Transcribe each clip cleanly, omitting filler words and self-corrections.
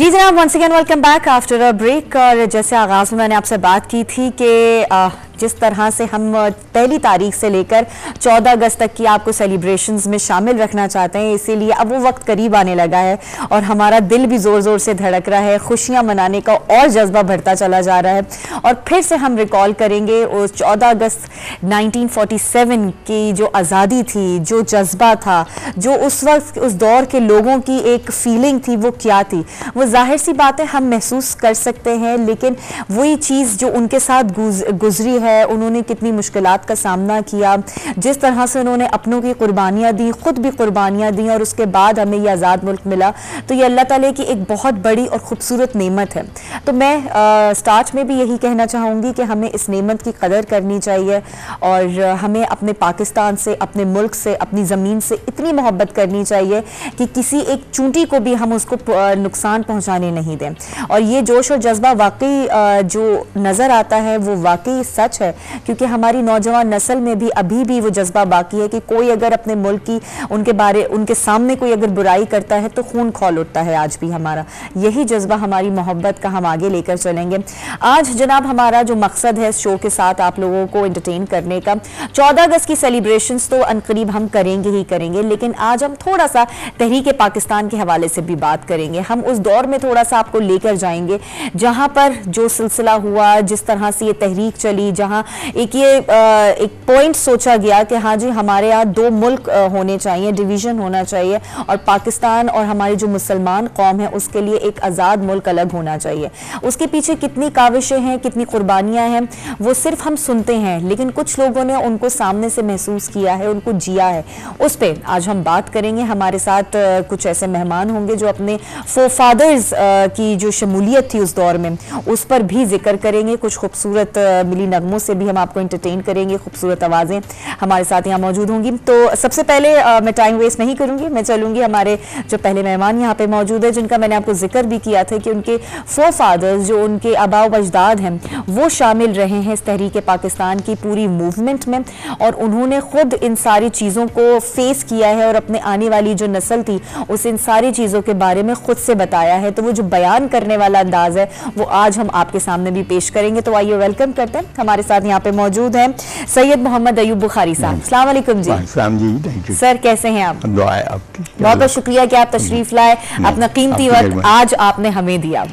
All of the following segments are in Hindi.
जी जनाब, once again welcome back after a break. और जैसे आगाज़ में मैंने आपसे बात की थी कि जिस तरह से हम पहली तारीख से लेकर 14 अगस्त तक की आपको सेलिब्रेशंस में शामिल रखना चाहते हैं, इसीलिए अब वो वक्त करीब आने लगा है और हमारा दिल भी ज़ोर ज़ोर से धड़क रहा है, खुशियां मनाने का और जज्बा बढ़ता चला जा रहा है। और फिर से हम रिकॉल करेंगे उस 14 अगस्त 1947 की जो आज़ादी थी, जो जज्बा था, जो उस वक्त उस दौर के लोगों की एक फीलिंग थी, वो क्या थी। वो जाहिर सी बात है हम महसूस कर सकते हैं, लेकिन वही चीज़ जो उनके साथ गुजरी है, उन्होंने कितनी मुश्किलात का सामना किया, जिस तरह से उन्होंने अपनों की कुर्बानियाँ दी, खुद भी कुर्बानियाँ दी और उसके बाद हमें ये आज़ाद मुल्क मिला, तो ये अल्लाह ताला की एक बहुत बड़ी और ख़ूबसूरत नेमत है। तो मैं स्टार्ट में भी यही कहना चाहूँगी कि हमें इस नेमत की कदर करनी चाहिए और हमें अपने पाकिस्तान से, अपने मुल्क से, अपनी ज़मीन से इतनी मोहब्बत करनी चाहिए कि किसी एक चूंटी को भी हम उसको नुकसान पहुँचाने नहीं दें। और ये जोश और जज्बा वाकई जो नज़र आता है वो वाकई सच है, क्योंकि हमारी नौजवान नस्ल में भी अभी भी वो जज्बा बाकी है कि कोई अगर अपने मुल्क की उनके सामने कोई अगर बुराई करता है तो खून खौल उठता है। आज भी हमारा यही जज्बा, हमारी मोहब्बत का हम आगे लेकर चलेंगे। आज जनाब हमारा जो मकसद है इस शो के साथ आप लोगों को एंटरटेन करने का, 14 अगस्त की सेलिब्रेशंस तो अनकरीब हम करेंगे ही करेंगे, लेकिन आज हम थोड़ा सा तहरीक पाकिस्तान के हवाले से भी बात करेंगे। हम उस दौर में थोड़ा सा आपको लेकर जाएंगे जहां पर जो सिलसिला हुआ, जिस तरह से ये तहरीक चली, जहां एक पॉइंट सोचा गया कि हाँ जी हमारे यहाँ दो मुल्क होने चाहिए, डिवीजन होना चाहिए और पाकिस्तान और हमारी जो मुसलमान कौम है उसके लिए एक आज़ाद मुल्क अलग होना चाहिए। उसके पीछे कितनी काविशें हैं, कितनी कुर्बानियाँ हैं, वो सिर्फ हम सुनते हैं, लेकिन कुछ लोगों ने उनको सामने से महसूस किया है, उनको जिया है। उस पर आज हम बात करेंगे। हमारे साथ कुछ ऐसे मेहमान होंगे जो अपने फोरफादर्स की जो शमूलियत थी उस दौर में, उस पर भी जिक्र करेंगे। कुछ खूबसूरत मिली नगमों से भी हम आपको एंटरटेन करेंगे, खूबसूरत आवाज़ें हमारे साथ यहाँ मौजूद होंगी। तो सबसे पहले मैं टाइम वेस्ट नहीं करूँगी, मैं चलूँगी हमारे जो पहले मेहमान यहाँ पे मौजूद है, जिनका मैंने आपको जिक्र भी किया था कि उनके फोरफादर्स, जो उनके आबा व अजदाद हैं, वो शामिल रहे हैं इस तहरीक पाकिस्तान की पूरी मूवमेंट में और उन्होंने खुद इन सारी चीज़ों को फेस किया है और अपने आने वाली जो नस्ल थी उस इन सारी चीज़ों के बारे में खुद से बताया है। तो वो जो बयान करने वाला अंदाज है वो आज हम आपके सामने भी पेश करेंगे। तो आइए वेलकम करते हैं। हमारे साथ यहाँ पे मौजूद हैं सैयद मोहम्मद अयूब बुखारी साहब। अस्सलाम वालेकुम जी। जी सर कैसे हैं आप? दुआ है आपकी। बहुत बहुत शुक्रिया कि आप तशरीफ लाए, अपना कीमती वक्त आज आपने हमें दिया,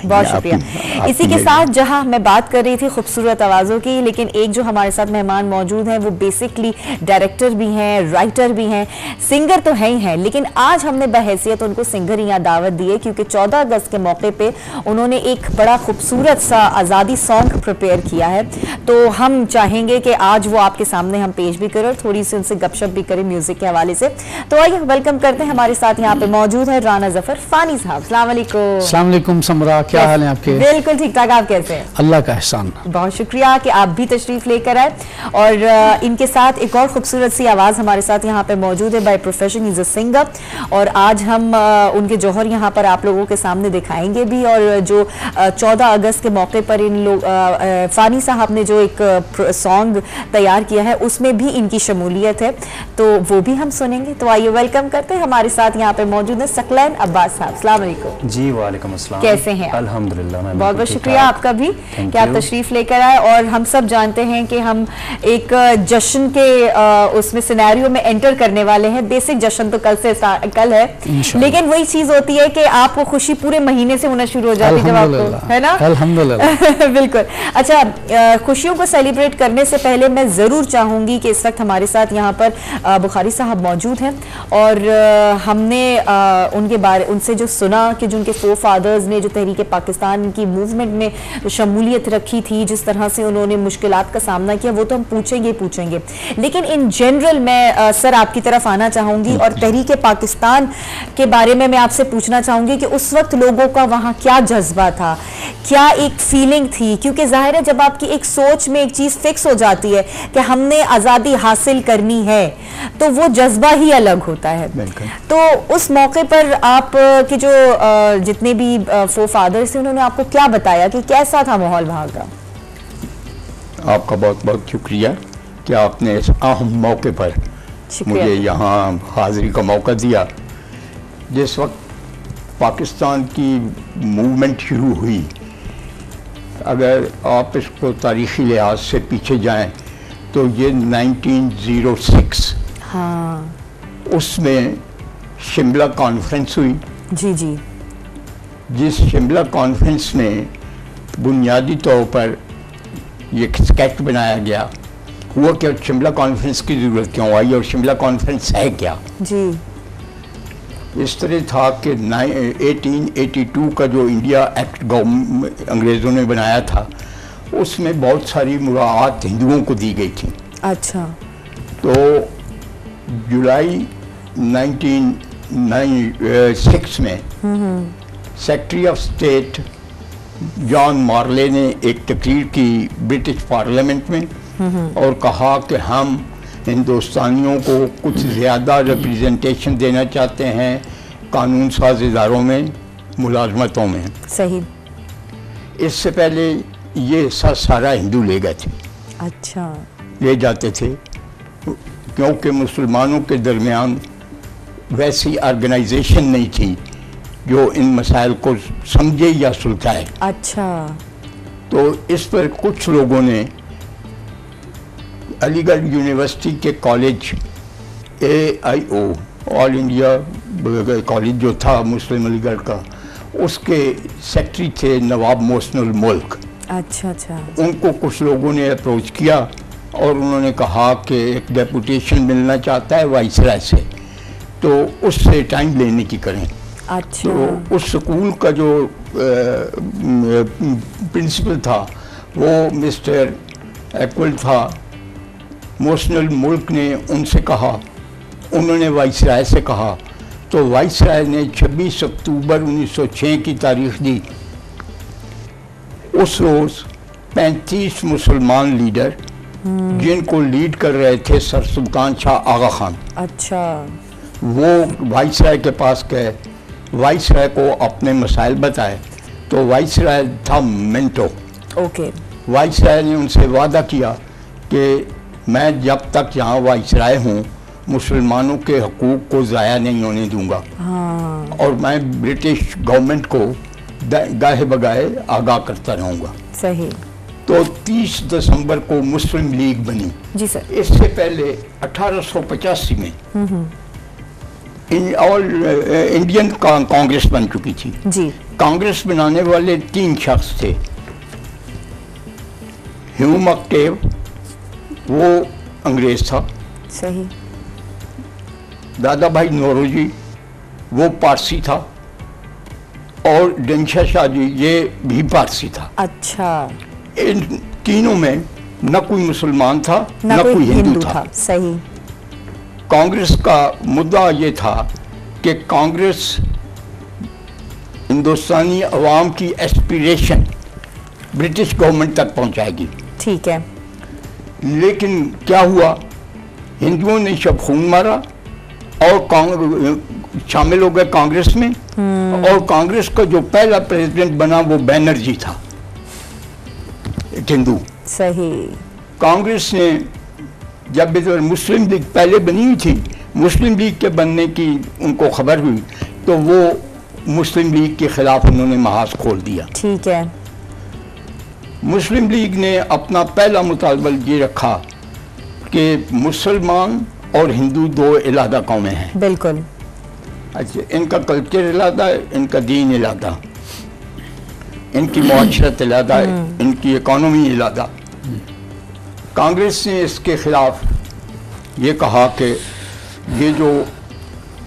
बहुत शुक्रिया। इसी के साथ जहां मैं बात कर रही थी खूबसूरत आवाज़ों की, लेकिन एक जो हमारे साथ मेहमान मौजूद हैं वो बेसिकली डायरेक्टर भी हैं, राइटर भी हैं, सिंगर तो है ही हैं, लेकिन आज हमने बहैसियत उनको सिंगर ही यहाँ दावत दी है क्योंकि 14 अगस्त के मौके पे उन्होंने एक बड़ा खूबसूरत सा आज़ादी सॉन्ग प्रिपेयर किया है। तो हम चाहेंगे कि आज वो आपके सामने हम पेश भी करें और थोड़ी सी उनसे गपशप भी करें म्यूजिक के हवाले से। तो आइए वेलकम करते हैं। हमारे साथ यहाँ पे मौजूद है राना जफर फानी साहब। अस्सलाम वालेकुम। क्या हाल है आपके? बिल्कुल ठीक ठाक, आप कैसे हैं? अल्लाह का एहसान। बहुत शुक्रिया कि आप भी तशरीफ लेकर आए। और इनके साथ एक और खूबसूरत सी आवाज़ हमारे साथ यहाँ पे मौजूद है। By profession is a singer और आज हम उनके जौहर यहाँ पर आप लोगों के सामने दिखाएंगे भी। और जो 14 अगस्त के मौके पर इन लोग फानी साहब ने जो एक सॉन्ग तैयार किया है उसमें भी इनकी शमूलियत है, तो वो भी हम सुनेंगे। तो आइए वेलकम करते हैं। हमारे साथ यहाँ पे मौजूद है सकलैन अब्बास साहब। अस्सलाम वालेकुम। जी वालेकुम अस्सलाम। कैसे हैं? अल्हम्दुलिल्लाह। बहुत बहुत शुक्रिया आपका भी कि आप तशरीफ लेकर आए। और हम सब जानते हैं कि हम एक जश्न के उसमें सिनेरियो में एंटर करने वाले हैं। बेसिक जश्न तो कल है, लेकिन वही चीज होती है कि आपको खुशी पूरे महीने से होना शुरू हो जाती है जब आपको, है ना? अल्हम्दुलिल्लाह। बिल्कुल। अच्छा, खुशियों को सेलिब्रेट करने से पहले मैं जरूर चाहूंगी कि इस वक्त हमारे साथ यहाँ पर बुखारी साहब मौजूद हैं और हमने उनसे जो सुना कि जो उनके फोर फादर्स ने जो तहरीक पाकिस्तान की मूवमेंट में शमूलियत रखी थी, जिस तरह से उन्होंने मुश्किलात का सामना किया, वो तो हम पूछेंगे। लेकिन इन जनरल मैं सर आपकी तरफ आना चाहूंगी और तहरीक पाकिस्तान के बारे में मैं आपसे पूछना चाहूंगी कि उस वक्त लोगों का वहाँ क्या जज्बा था, क्या एक फीलिंग थी? क्योंकि जाहिर है जब आपकी एक सोच में एक चीज़ फिक्स हो जाती है कि हमने आज़ादी हासिल करनी है तो वो जज्बा ही अलग होता है। तो उस मौके पर आप के जो जितने भी फोर फादर्स थे उन्होंने आपको क्या बताया कि कैसा था माहौल वहाँ का? आपका बहुत बहुत शुक्रिया कि आपने इस अहम मौके पर मुझे यहाँ हाजिरी का मौका दिया। जिस वक्त पाकिस्तान की मूवमेंट शुरू हुई, अगर आप इसको तारीख़ी लिहाज से पीछे जाएं तो ये 1906, हाँ उसमें शिमला कॉन्फ्रेंस हुई। जी जी। जिस शिमला कॉन्फ्रेंस में बुनियादी तौर पर ये स्केच बनाया गया, हुआ क्या, शिमला कॉन्फ्रेंस की ज़रूरत क्यों आई और शिमला कॉन्फ्रेंस है क्या। जी। इस तरह था कि 1882 का जो इंडिया एक्ट गवर्नमेंट अंग्रेज़ों ने बनाया था, उसमें बहुत सारी मुराआत हिंदुओं को दी गई थी। अच्छा। तो जुलाई 1906 में सेक्रेटरी ऑफ स्टेट जॉन मार्ले ने एक तकरीर की ब्रिटिश पार्लियामेंट में और कहा कि हम हिंदुस्तानियों को कुछ ज़्यादा रिप्रेजेंटेशन देना चाहते हैं कानून साज इदारों में, मुलाजमतों में। सही। इससे पहले ये हिस्सा सारा हिंदू ले गए थे। अच्छा। ले जाते थे क्योंकि मुसलमानों के दरमियान वैसी ऑर्गेनाइजेशन नहीं थी जो इन मसाइल को समझे या सुलझाए। अच्छा। तो इस पर कुछ लोगों ने अलीगढ़ यूनिवर्सिटी के college AIO, all India college जो था मुस्लिम अलीगढ़ का, उसके सेक्रेटरी थे नवाब मोहसिनुल मुल्क। अच्छा अच्छा। उनको कुछ लोगों ने अप्रोच किया और उन्होंने कहा कि एक डेपुटेशन मिलना चाहता है वाइसराय से, तो उससे टाइम लेने की करें। अच्छा। तो उस स्कूल का जो प्रिंसिपल था वो मिस्टर एक्वल था। मोहसिनुल मुल्क ने उनसे कहा, उन्होंने वाइसराय से कहा, तो वाइसराय ने 26 अक्टूबर 1906 की तारीख दी। उस रोज़ 35 मुसलमान लीडर, जिनको लीड कर रहे थे सर सुल्तान शाह आगा खान, अच्छा, वो वाइसराय के पास गए, वाइसराय को अपने मसाइल बताए। तो वाइसराय था मिंटो। ओके। वाइसराय ने उनसे वादा किया कि मैं जब तक यहाँ वाइसराय हूँ मुसलमानों के हकूक़ को ज़ाया नहीं होने दूंगा। हाँ। और मैं ब्रिटिश गवर्नमेंट को गाहे बगाए आगाह करता रहूँगा। सही। तो 30 दिसंबर को मुस्लिम लीग बनी। जी सर। इससे पहले 1885 में इंडियन कांग्रेस बन चुकी थी। जी। कांग्रेस बनाने वाले 3 शख्स थे। ह्यू मकटेव, वो अंग्रेज था। सही। दादा भाई नौरोजी, वो पारसी था। और डेंशा शाह जी, ये भी पारसी था। अच्छा। इन तीनों में न कोई मुसलमान था न कोई हिंदू था। सही। कांग्रेस का मुद्दा ये था कि कांग्रेस हिंदुस्तानी अवाम की एस्पिरेशन ब्रिटिश गवर्नमेंट तक पहुंचाएगी। ठीक है। लेकिन क्या हुआ, हिंदुओं ने शब खून मारा और शामिल हो गए कांग्रेस में। और कांग्रेस का जो पहला प्रेसिडेंट बना वो बैनर्जी था, एक हिंदू। सही। कांग्रेस ने जब इधर मुस्लिम लीग पहले बनी हुई थी, मुस्लिम लीग के बनने की उनको खबर हुई तो वो मुस्लिम लीग के खिलाफ उन्होंने महाज खोल दिया। ठीक है। मुस्लिम लीग ने अपना पहला मुतालबा ये रखा कि मुसलमान और हिंदू 2 अलग कौमें हैं। बिल्कुल। अच्छा, इनका कल्चर अलग है, इनका दीन अलग है, इनकी मुआशरत अलग है, इनकी इकॉनमी अलग है। कांग्रेस ने इसके खिलाफ ये कहा कि ये जो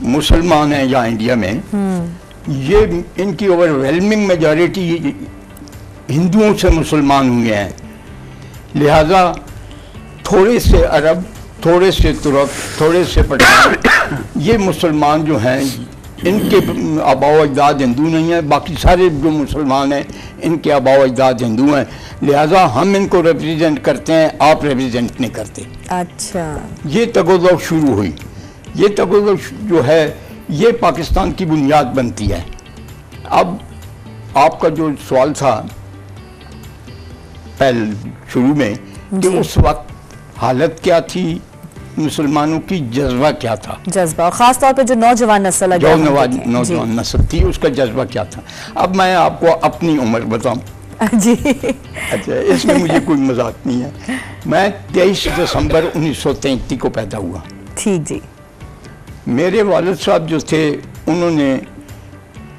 मुसलमान हैं यहाँ इंडिया में, ये इनकी ओवरवेलमिंग मेजॉरिटी हिंदुओं से मुसलमान हुए हैं, लिहाजा थोड़े से अरब, थोड़े से तुर्क, थोड़े से पठान, ये मुसलमान जो हैं इनके आबाओ अजदाद हिंदू नहीं हैं, बाकी सारे जो मुसलमान हैं इनके आबाओ अजदाद हिंदू हैं, लिहाजा हम इनको रिप्रेजेंट करते हैं, आप रिप्रेजेंट नहीं करते। अच्छा। ये तगोदो शुरू हुई। ये तगोदो जो है ये पाकिस्तान की बुनियाद बनती है। अब आपका जो सवाल था पहले शुरू में कि उस वक्त हालत क्या थी, मुसलमानों की जज्बा क्या था, जज्बा, और खास तौर पे जो नौजवान नस्ल जो नौजवान नस्ल थी उसका जज्बा क्या था। अब मैं आपको अपनी उम्र बताऊं। जी। अच्छा, इसमें मुझे कोई मजाक नहीं है। मैं 23 दिसंबर 1933 को पैदा हुआ। ठीक जी। मेरे वालिद साहब जो थे उन्होंने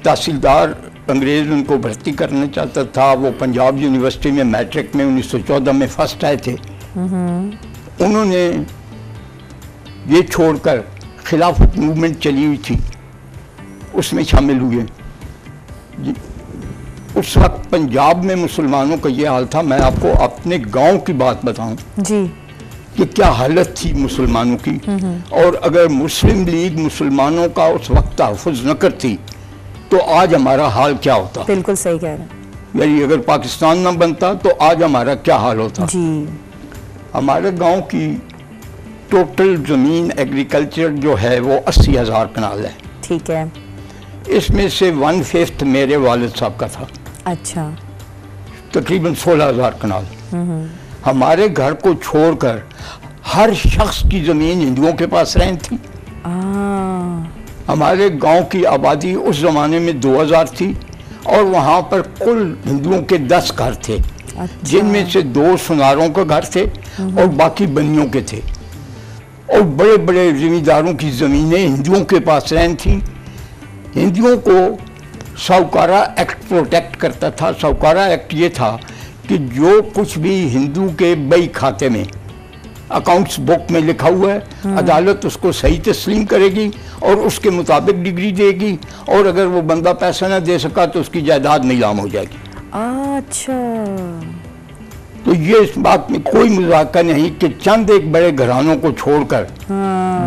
तहसीलदार, अंग्रेज उनको भर्ती करना चाहता था। वो पंजाब यूनिवर्सिटी में मैट्रिक में 1914 में फर्स्ट आए थे। उन्होंने ये छोड़कर खिलाफत मूवमेंट चली हुई थी, उसमें शामिल हुए। उस वक्त पंजाब में मुसलमानों का ये हाल था। मैं आपको अपने गांव की बात बताऊं जी कि क्या हालत थी मुसलमानों की, और अगर मुस्लिम लीग मुसलमानों का उस वक्त तहफ़्फ़ुज़ न करती तो आज हमारा हाल क्या होता। बिल्कुल सही कह रहे हैं। यानी अगर पाकिस्तान न बनता तो आज हमारा क्या हाल होता। जी। हमारे गांव की टोटल ज़मीन एग्रीकल्चर जो है वो 80,000 कनाल है। ठीक है। इसमें से 1/5 मेरे वालिद साहब का था। अच्छा। तकरीबन 16,000 कनाल। हमारे घर को छोड़कर हर शख्स की ज़मीन हिंदुओं के पास रहती थी। हमारे गांव की आबादी उस ज़माने में 2000 थी और वहाँ पर कुल हिंदुओं के 10 घर थे। अच्छा। जिनमें से 2 सुनारों के घर थे और बाकी बनियों के थे। और बड़े बड़े ज़मींदारों की ज़मीनें हिंदुओं के पास रहती थीं। हिंदुओं को साहूकारा एक्ट प्रोटेक्ट करता था। साहूकारा एक्ट ये था कि जो कुछ भी हिंदू के बही खाते में अकाउंट्स बुक में लिखा हुआ है, अदालत उसको सही तस्लीम करेगी और उसके मुताबिक डिग्री देगी, और अगर वो बंदा पैसा ना दे सका तो उसकी जायदाद नीलाम हो जाएगी। अच्छा। तो ये इस बात में कोई मजाका नहीं कि चंद एक बड़े घरानों को छोड़कर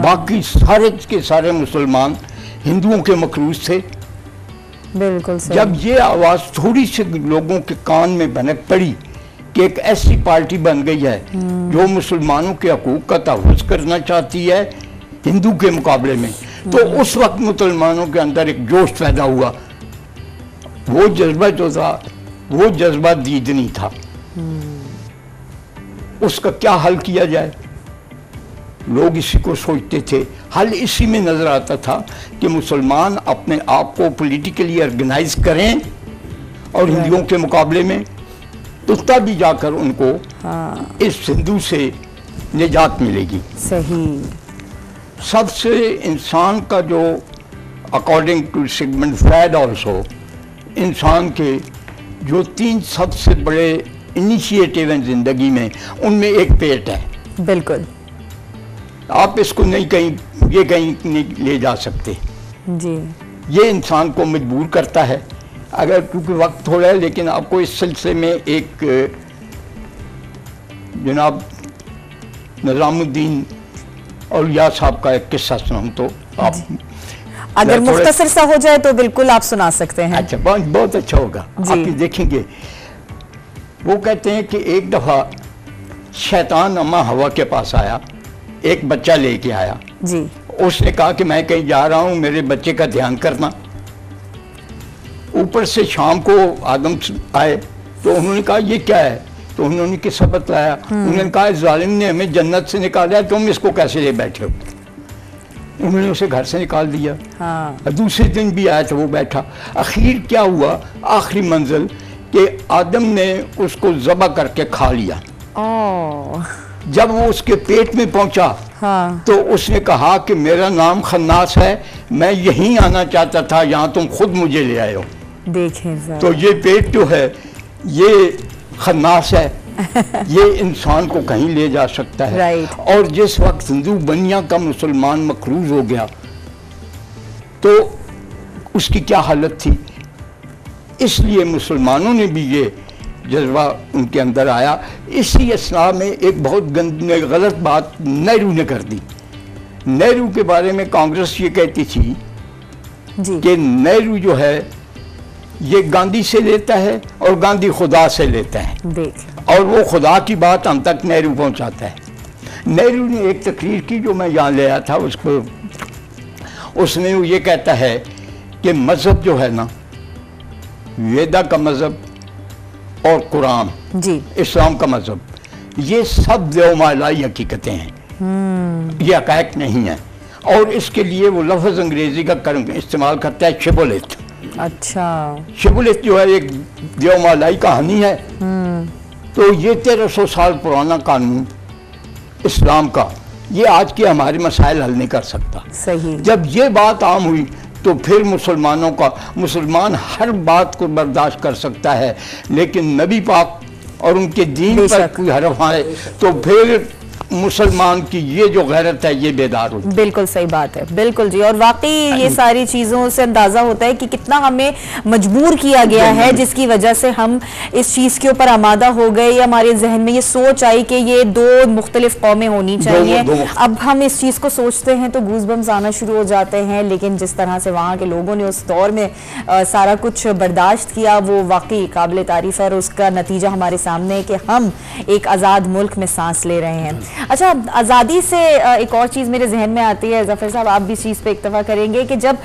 बाकी सारे के सारे मुसलमान हिंदुओं के मकरूज थे। बिल्कुल सही। जब ये आवाज़ थोड़ी सी लोगों के कान में भनक पड़ी कि एक ऐसी पार्टी बन गई है जो मुसलमानों के हकूक़ का तहफ़्फ़ुज़ करना चाहती है हिंदू के मुकाबले में, तो उस वक्त मुसलमानों के अंदर एक जोश पैदा हुआ। वो जज्बा जो था वो जज्बा दीदनी था। उसका क्या हल किया जाए, लोग इसी को सोचते थे। हल इसी में नजर आता था कि मुसलमान अपने आप को पॉलिटिकली ऑर्गेनाइज करें और हिंदुओं के मुकाबले में, तो तभी जाकर उनको इस हिंदू से निजात मिलेगी। सही। सबसे इंसान का जो according to Sigmund Freud also इंसान के जो 3 सबसे बड़े इनिशिएटिव हैं जिंदगी में, उनमें एक पेट है। बिल्कुल। आप इसको नहीं कहीं नहीं ले जा सकते। जी। ये इंसान को मजबूर करता है। अगर क्योंकि वक्त थोड़ा है, लेकिन आपको इस सिलसिले में एक जनाब निज़ामुद्दीन औलिया साहब का एक किस्सा सुनाऊं तो आप अगर मुख्तसर सा हो जाए तो बिल्कुल आप सुना सकते हैं। अच्छा, बहुत अच्छा होगा। आप देखेंगे, वो कहते हैं कि एक दफ़ा शैतान अम्मा हवा के पास आया, एक बच्चा लेके आया जी। उसने कहा कि मैं कहीं जा रहा हूँ, मेरे बच्चे का ध्यान करना। ऊपर से शाम को आदम आए तो उन्होंने कहा ये क्या है, तो उन्होंने किस्सा बतलाया। उन्होंने कहा जालिम ने हमें जन्नत से निकाला है, तुम इसको कैसे ले बैठे हो। उन्होंने उसे घर से निकाल दिया। हाँ। दूसरे दिन भी आया तो वो बैठा। आखिर क्या हुआ, आखिरी मंजिल कि आदम ने उसको ज़बह करके खा लिया। जब वो उसके पेट में पहुंचा हाँ। तो उसने कहा कि मेरा नाम खन्नास है, मैं यहीं आना चाहता था, यहाँ तुम खुद मुझे ले आए हो। देखें तो ये पेट जो है ये खन्नास है। ये इंसान को कहीं ले जा सकता है। और जिस वक्त हिंदू बनिया का मुसलमान मकरूज हो गया तो उसकी क्या हालत थी। इसलिए मुसलमानों ने भी ये जज्बा उनके अंदर आया। इसी असना में एक बहुत गलत बात नेहरू ने कर दी। नेहरू के बारे में कांग्रेस ये कहती थी कि नेहरू जो है ये गांधी से लेता है और गांधी खुदा से लेता है, और वो खुदा की बात हम तक नेहरू पहुंचाता है। नेहरू ने एक तकरीर की जो मैं यहाँ ले आया था, उसमें वो ये कहता है कि मज़हब जो है ना, वेदा का मज़हब और कुरान जी, इस्लाम का मज़हब, ये सब देवमालाई हकीकतें हैं। ये हक़ाइक़ नहीं है। और इसके लिए वो लफ्ज़ अंग्रेज़ी का इस्तेमाल करता है शिबुलित। अच्छा, शिबुलित जो है एक देवमालाई कहानी है। तो ये 1300 साल पुराना कानून इस्लाम का, ये आज के हमारे मसाइल हल नहीं कर सकता। सही। जब ये बात आम हुई तो फिर मुसलमान हर बात को बर्दाश्त कर सकता है, लेकिन नबी पाक और उनके दीन पर कोई हरफ आए तो फिर मुसलमान की ये जो गैरत है ये बेदार होती है। बिल्कुल सही बात है, बिल्कुल जी। और वाकई ये सारी चीज़ों से अंदाज़ा होता है कि कितना हमें मजबूर किया गया है, जिसकी वजह से हम इस चीज़ के ऊपर आमादा हो गए, या हमारे जहन में ये सोच आई कि ये दो मुख्तलिफ कौमें होनी चाहिए। अब हम इस चीज़ को सोचते हैं तो गूज़बम्स आना शुरू हो जाते हैं। लेकिन जिस तरह से वहाँ के लोगों ने उस दौर में सारा कुछ बर्दाश्त किया, वो वाकई काबिल तारीफ़ है। और उसका नतीजा हमारे सामने है कि हम एक आज़ाद मुल्क में सांस ले रहे हैं। अच्छा, आज़ादी से एक और चीज़ मेरे जहन में आती है, ज़फ़र साहब आप भी इस चीज़ पे इत्तफ़ा करेंगे कि जब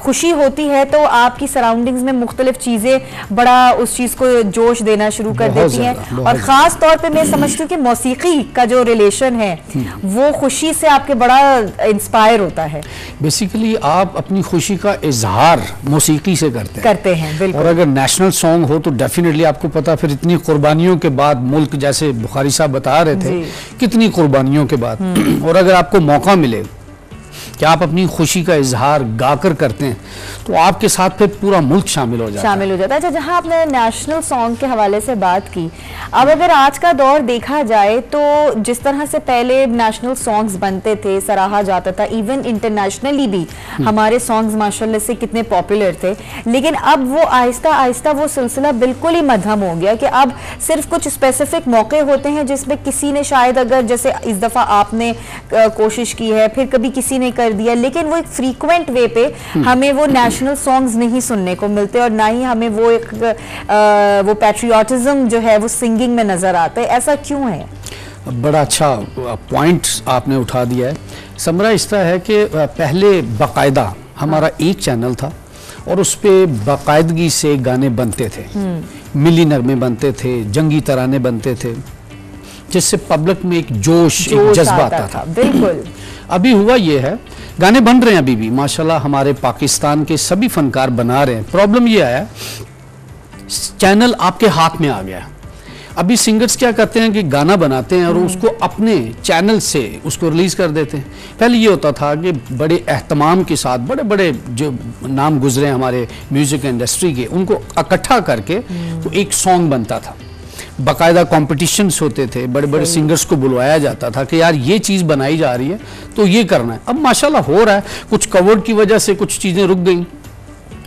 खुशी होती है तो आपकी सराउंडिंग्स में मुख्तलिफ चीज़ें बड़ा उस चीज़ को जोश देना शुरू कर देती हैं। और ख़ास तौर पे मैं समझती हूँ कि मौसीकी का जो रिलेशन है वो खुशी से आपके बड़ा इंस्पायर होता है। बेसिकली आप अपनी खुशी का इजहार मौसीकी से करते हैं। बिल्कुल। और अगर नेशनल सॉन्ग हो तो डेफिनेटली आपको पता, फिर इतनी कुर्बानियों के बाद मुल्क, जैसे बुखारी साहब बता रहे थे, कितनी कुर्बानियों के बाद, और अगर आपको मौका मिले कि आप अपनी खुशी का इजहार गाकर करते हैं तो आपके साथ फिर पूरा मुल्क शामिल हो जाता है। अच्छा, जहां आपने नेशनल सॉन्ग के हवाले से बात की, अब अगर आज का दौर देखा जाए तो जिस तरह से पहले नेशनल सॉन्ग्स बनते थे, सराहा जाता था, इवन इंटरनेशनली भी हमारे सॉन्ग्स माशाल्लाह से कितने पॉपुलर थे, लेकिन अब वो आहिस्ता आहिस्ता वो सिलसिला बिल्कुल ही मध्यम हो गया कि अब सिर्फ कुछ स्पेसिफिक मौके होते हैं जिसमें किसी ने शायद, अगर जैसे इस दफ़ा आपने कोशिश की है, फिर कभी किसी ने कर दिया, लेकिन वो एक फ्रीक्वेंट वे पे हमें वो नेशनल सॉन्ग्स नहीं सुनने को मिलते, और ना ही हमें वो एक वो पैट्रियोटिज्म जो है वो सिंगिंग में नजर आता है। ऐसा क्यों है? बड़ा अच्छा पॉइंट आपने उठा दिया है। समरा इस तरह है कि पहले बाकायदा हमारा एक चैनल था और उस पर बाकायदगी से गाने बनते थे, मिली नगमे बनते थे, जंगी तराने बनते थे, जिससे पब्लिक में एक जोश एक जज्बा आता था। बिल्कुल। अभी हुआ ये है, गाने बन रहे हैं अभी भी माशाल्लाह, हमारे पाकिस्तान के सभी फनकार बना रहे हैं। प्रॉब्लम ये आया, चैनल आपके हाथ में आ गया। अभी सिंगर्स क्या करते हैं कि गाना बनाते हैं और उसको अपने चैनल से उसको रिलीज कर देते हैं। पहले ये होता था कि बड़े एहतमाम के साथ बड़े बड़े जो नाम गुजरे हमारे म्यूजिक इंडस्ट्री के, उनको इकट्ठा करके तो एक सॉन्ग बनता था, बाकायदा कॉम्पिटिशन्स होते थे, बड़े बड़े सिंगर्स को बुलवाया जाता था कि यार ये चीज़ बनाई जा रही है तो ये करना है। अब माशाल्लाह हो रहा है, कुछ कवर्ड की वजह से कुछ चीज़ें रुक गई,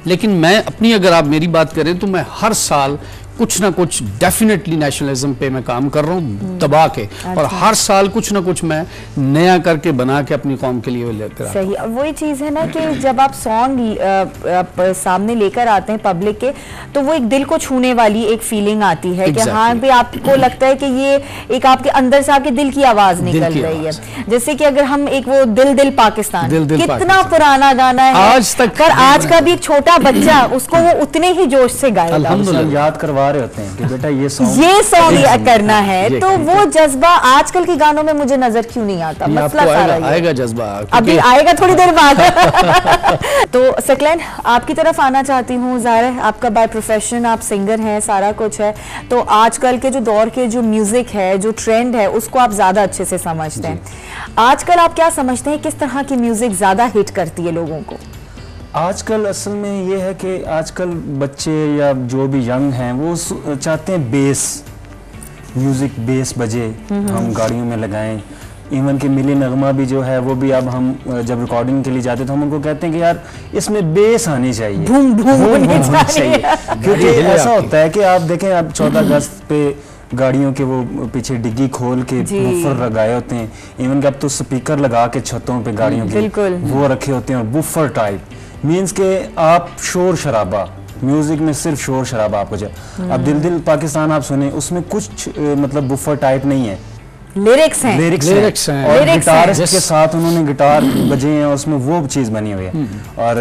लेकिन मैं अपनी, अगर आप मेरी बात करें तो मैं हर साल कुछ ना कुछ डेफिनेटली नेशनलिज्म पे मैं काम कर रहा हूँ दबा के, और हर साल कुछ ना कुछ मैं नया करके बना के अपनी कौम के लिए लेकर। सही, वही चीज़ है ना कि जब आप सॉन्ग सामने लेकर आते हैं पब्लिक के, तो वो एक दिल को छूने वाली एक फीलिंग आती है कि हाँ भी आपको लगता है कि ये एक आपके अंदर से आपके दिल की आवाज़ निकल रही है। जैसे कि अगर हम एक वो दिल दिल पाकिस्तान, कितना पुराना गाना है आज तक, पर आज का भी एक छोटा बच्चा उसको वो उतने ही जोश से गाएगा, याद करवा रहे होते हैं कि बेटा ये सॉन्ग करना है। तो वो जज्बा आजकल के गानों में मुझे नजर क्यों नहीं आता? मसला सारा आएगा जज्बा, अभी आएगा थोड़ी देर बाद। तो सकलैन, आपकी तरफ आना चाहती हूँ। ज़ाहिर है आपका बाय प्रोफेशन आप सिंगर हैं, सारा कुछ है, तो आजकल के जो दौर के जो म्यूजिक है, जो ट्रेंड है, उसको आप ज्यादा अच्छे से समझते हैं। आजकल आप क्या समझते हैं, किस तरह की म्यूजिक ज्यादा हिट करती है लोगों को? आजकल असल में ये है कि आजकल बच्चे या जो भी यंग हैं वो चाहते हैं बेस म्यूज़िक, बेस बजे, हम गाड़ियों में लगाएं। इवन कि मिली नगमा भी जो है वो भी, अब हम जब रिकॉर्डिंग के लिए जाते तो हम उनको कहते हैं कि यार इसमें बेस आनी चाहिए, धूम धूम होनी चाहिए। क्योंकि ऐसा होता है कि आप देखें, अब 14 अगस्त पे गाड़ियों के वो पीछे डिग्गी खोल के बूफर लगाए होते हैं। इवन कि अब तो स्पीकर लगा के छतों पे गाड़ियों के वो रखे होते हैं, और बूफर टाइप मीन्स के आप शोर शराबा, म्यूजिक में सिर्फ शोर शराबा आपको चाहिए। अब दिल दिल पाकिस्तान आप सुने, उसमें कुछ मतलब बुफर टाइप नहीं है, लिरिक्स हैं और गिटारिस्ट के साथ उन्होंने गिटार बजे हैं, उसमें वो चीज़ बनी हुई है। और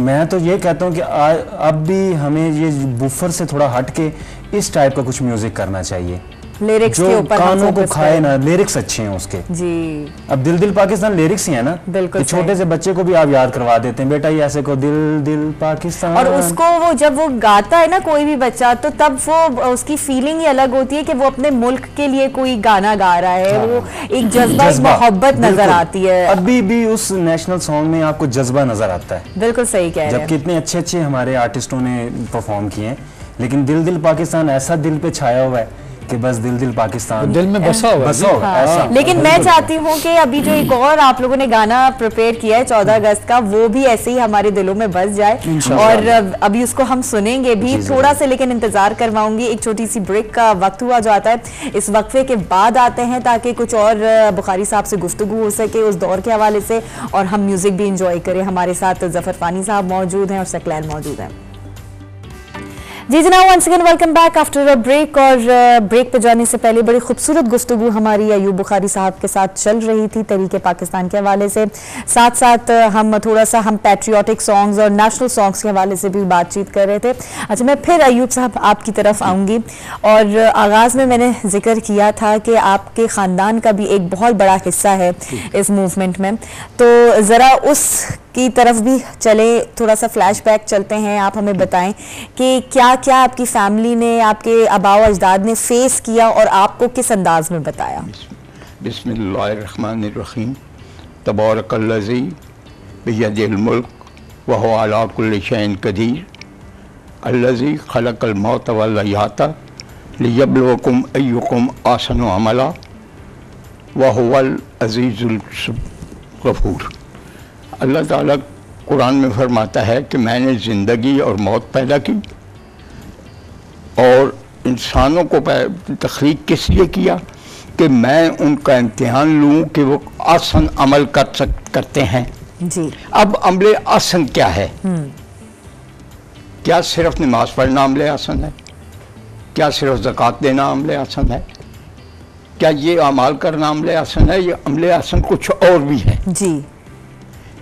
मैं तो ये कहता हूँ कि अब भी हमें ये बुफर से थोड़ा हट के इस टाइप का कुछ म्यूजिक करना चाहिए। लिरिक्स जो के ऊपर कानों को खाए ना, लिरिक्स अच्छे हैं उसके जी। अब दिल दिल पाकिस्तान लिरिक्स ही है ना, बिल्कुल छोटे से बच्चे को भी आप याद करवा देते हैं, बेटा ये ऐसे को दिल दिल पाकिस्तान, और उसको वो जब वो गाता है ना कोई भी बच्चा, तो तब वो उसकी फीलिंग ही अलग होती है कि वो अपने मुल्क के लिए कोई गाना गा रहा है। हाँ। वो एक जज्बा, एक मोहब्बत नजर आती है। अभी भी उस नेशनल सॉन्ग में आपको जज्बा नजर आता है। बिल्कुल सही कह रहे हैं। जबकि इतने अच्छे अच्छे हमारे आर्टिस्टों ने परफॉर्म किए हैं, लेकिन दिल दिल पाकिस्तान ऐसा दिल पे छाया हुआ है कि बस दिल दिल पाकिस्तान दिल में बसा हुआ हाँ। ऐसा। लेकिन मैं चाहती हूँ कि अभी जो एक और आप लोगों ने गाना प्रिपेयर किया है 14 अगस्त का, वो भी ऐसे ही हमारे दिलों में बस जाए, और अभी उसको हम सुनेंगे भी थोड़ा से, लेकिन इंतजार करवाऊंगी। एक छोटी सी ब्रेक का वक्त हुआ जाता है, इस वक्फे के बाद आते हैं ताकि कुछ और बुखारी साहब से गुफ्तगू हो सके उस दौर के हवाले से, और हम म्यूजिक भी इंजॉय करें। हमारे साथ जफर फानी साहब मौजूद हैं और सकलैन मौजूद हैं। जी जनाब, once again welcome back after a break. और ब्रेक पे जाने से पहले बड़ी खूबसूरत गुफ्तगू हमारी अयूब बुखारी साहब के साथ चल रही थी तहरीक पाकिस्तान के हवाले से। साथ साथ हम थोड़ा सा पैट्रियोटिक सॉन्ग्स और नेशनल सॉन्ग्स के हवाले से भी बातचीत कर रहे थे। अच्छा, मैं फिर अयूब साहब आपकी तरफ आऊँगी, और आगाज़ में मैंने जिक्र किया था कि आपके ख़ानदान का भी एक बहुत बड़ा हिस्सा है इस मूवमेंट में, तो ज़रा उस की तरफ भी चले, थोड़ा सा फ्लैशबैक चलते हैं। आप हमें बताएं कि क्या क्या आपकी फैमिली ने, आपके आबाओ अजदाद ने फेस किया और आपको किस अंदाज में बताया। बिस्मिल्लाहिर्रहमानिर्रहीम। तबारकल्लज़ी बियदिल मुल्क व हुवा अला कुल्लि शैइन क़दीर अल्लज़ी खलक़ल मौत वल हयाता लियब्लुवकुम अय्युकुम ahsanu अमला व हुवल अज़ीज़ुल गफ़ूर। अल्लाह ताला कुरान में फरमाता है कि मैंने ज़िंदगी और मौत पैदा की, और इंसानों को तख्लीक किस लिए किया कि मैं उनका इम्तिहान लूँ कि वो आसन अमल करते हैं जी। अब अमले आसन क्या है? क्या सिर्फ नमाज पढ़ना अमले आसन है? क्या सिर्फ ज़कात देना अमले आसन है? क्या ये अमाल करना अमले आसन है? ये अमले आसन कुछ और भी है जी।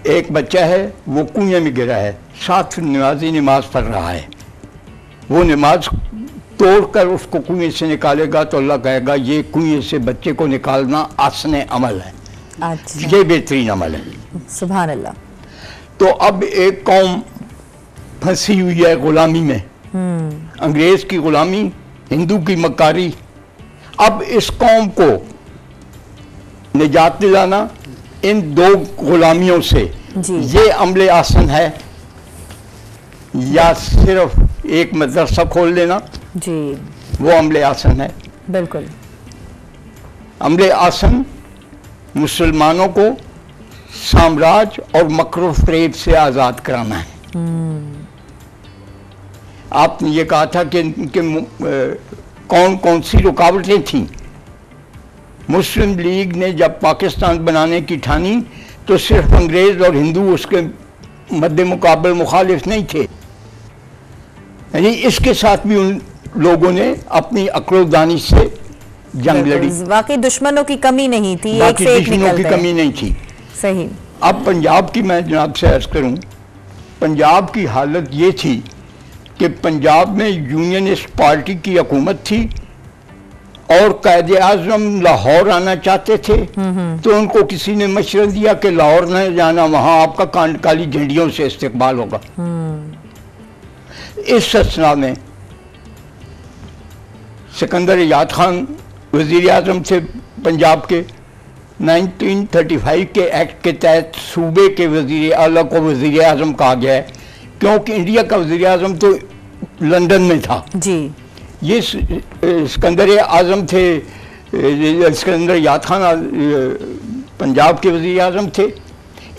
एक बच्चा है, वो कुएं में गिरा है, 7 नमाजी नमाज पढ़ रहा है, वो नमाज तोड़कर उसको कुएं से निकालेगा तो अल्लाह कहेगा ये कुएं से बच्चे को निकालना आसन अमल है। अच्छा। ये बेहतरीन अमल है। सुभान अल्लाह। तो अब एक कौम फंसी हुई है गुलामी में, अंग्रेज की गुलामी, हिंदू की मक्कारी। अब इस कौम को निजात दिलाना इन 2 गुलामियों से, ये अमले आसन है, या सिर्फ एक मदरसा खोल लेना जी, वो अमले आसन है? बिल्कुल। अमले आसन मुसलमानों को साम्राज्य और मकरो फरेब से आज़ाद कराना है। आपने ये कहा था कि इनके कौन कौन सी रुकावटें थीं। मुस्लिम लीग ने जब पाकिस्तान बनाने की ठानी तो सिर्फ अंग्रेज और हिंदू उसके मद्दे मुकाबले मुखालिफ नहीं थे, यानी इसके साथ भी उन लोगों ने अपनी अक्लोदानी से जंग लड़ी। वाकई दुश्मनों की कमी नहीं थी, एक बाकी से एक दुश्मनों की कमी नहीं थी। सही। अब पंजाब की मैं जनाब से अर्ज करूं, पंजाब की हालत ये थी कि पंजाब में यूनियनिस्ट पार्टी की हुकूमत थी और कायदे आज़म लाहौर आना चाहते थे, तो उनको किसी ने मशवरा दिया कि लाहौर न जाना, वहां आपका काली झंडियों से इस्तेकबाल होगा। इस असना में सिकंदर याद खान वज़ीर आज़म थे पंजाब के। 1935 के एक्ट के तहत सूबे के वज़ीर आला को वज़ीर आज़म कहा गया है, क्योंकि इंडिया का वज़ीर आज़म तो लंदन में था जी। ये सिकंदर आज़म थे, सिकंदर याद खान पंजाब के वज़ीर आज़म थे।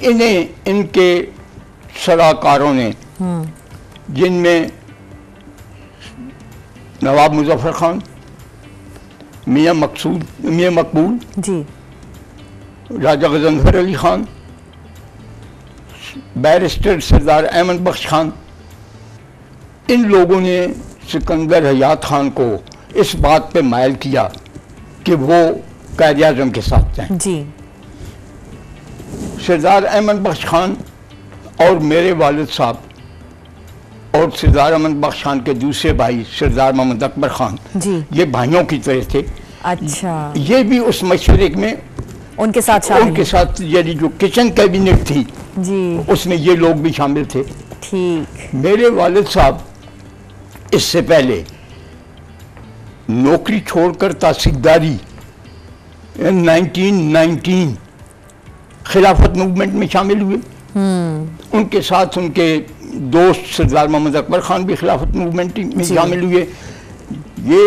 इन्हें इनके सलाहकारों ने, जिनमें नवाब मुजफ्फर खान, मियाँ मकबूल जी, राजा गजनफर अली खान, बैरिस्टर सरदार अहमद बख्श खान, इन लोगों ने सिकंदर हयात खान को इस बात पे मायल किया कि वो कायदे आज़म के साथ जाएं। जी। सरदार अहमद बख्श खान और मेरे वालिद साहब और सरदार अहमद बख्श खान के दूसरे भाई सरदार मोहम्मद अकबर खान, जी, ये भाइयों की तरह थे। अच्छा, ये भी उस मशवरे में उनके साथ शामिल, उनके साथ यानी जो किचन कैबिनेट थी जी, उसमें ये लोग भी शामिल थे। ठीक। मेरे वालिद साहब इससे पहले नौकरी छोड़कर तहसीलदारी 1919 खिलाफत मूवमेंट में शामिल हुए। उनके साथ उनके दोस्त सरदार मोहम्मद अकबर खान भी खिलाफत मूवमेंट में शामिल हुए। ये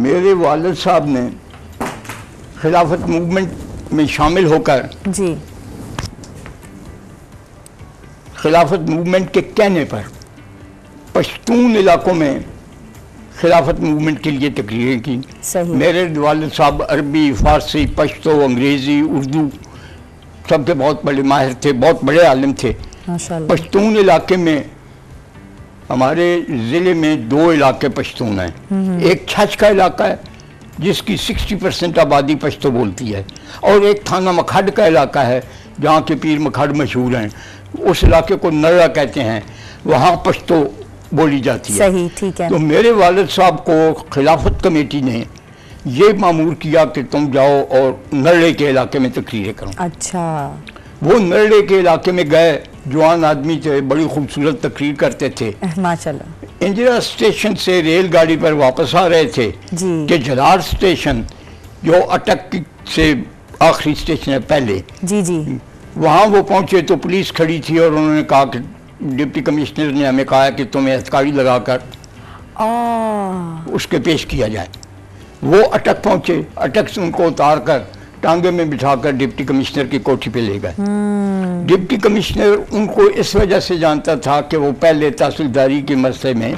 मेरे वालिद साहब ने खिलाफत मूवमेंट में शामिल होकर जी, खिलाफत मूवमेंट के कहने पर पश्तून इलाकों में खिलाफत मूवमेंट के लिए तकरीरें की। सही। मेरे वालिद साहब अरबी, फारसी, पश्तो, अंग्रेज़ी, उर्दू सबके बहुत बड़े माहिर थे, बहुत बड़े आलिम थे। माशाअल्लाह। पश्तून इलाके में हमारे ज़िले में 2 इलाके पश्तून हैं। एक छछ का इलाका है जिसकी 60% आबादी पश्तो बोलती है, और एक थाना मखड का इलाका है जहाँ के पीर मखड मशहूर हैं। उस इलाके को नर्रा कहते हैं, वहाँ पश्तो बोली जाती है। सही, ठीक है। तो मेरे वालिद साहब को खिलाफत कमेटी ने ये मामूर किया कि तुम जाओ और नर्रे के इलाके में तकरीरें करो। अच्छा, वो नर्रे के इलाके में गए, जवान आदमी थे, बड़ी खूबसूरत तकरीर करते थे। माशाअल्लाह। इंदिरा स्टेशन से रेलगाड़ी पर वापस आ रहे थे जी, कि जलार स्टेशन जो अटक से आखिरी स्टेशन है पहले, जी, जी, वहाँ वो पहुँचे तो पुलिस खड़ी थी और उन्होंने कहा कि डिप्टी कमिश्नर ने हमें कहा कि तुम्हें हथकड़ी लगाकर उसके पेश किया जाए। वो अटक पहुँचे, अटक से उनको उतार कर टांगे में बिठाकर डिप्टी कमिश्नर की कोठी पे ले गए। डिप्टी कमिश्नर उनको इस वजह से जानता था कि वो पहले तहसीलदारी के मसले में